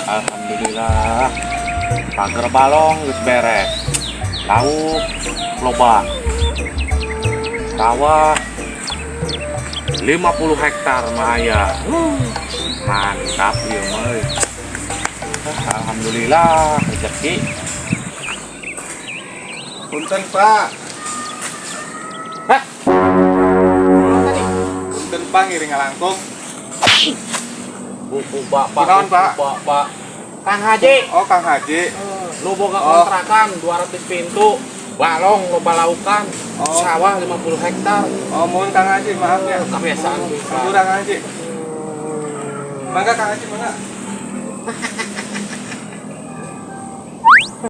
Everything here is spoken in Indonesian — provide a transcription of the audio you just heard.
Alhamdulillah, pagar balong geus beres. Lauk loba. Sawah 50 hektar mah aya. Mantap ieu mah. Alhamdulillah rezeki. Punten Pak. Hah? Tadi Punten Pak ngiring ngalangkung. buku bapak. Kunaon, Pak? Bapak. Kang Haji. Oh Kang Haji. Lu boga Oh. kontrakan 200 pintu. Balong loba laukan. Oh. Sawah 50 hektar. Oh mohon Kang Haji maaf ya. Kebiasaan bisa. Kurang Kang Haji. Mangga Kang Haji mangga.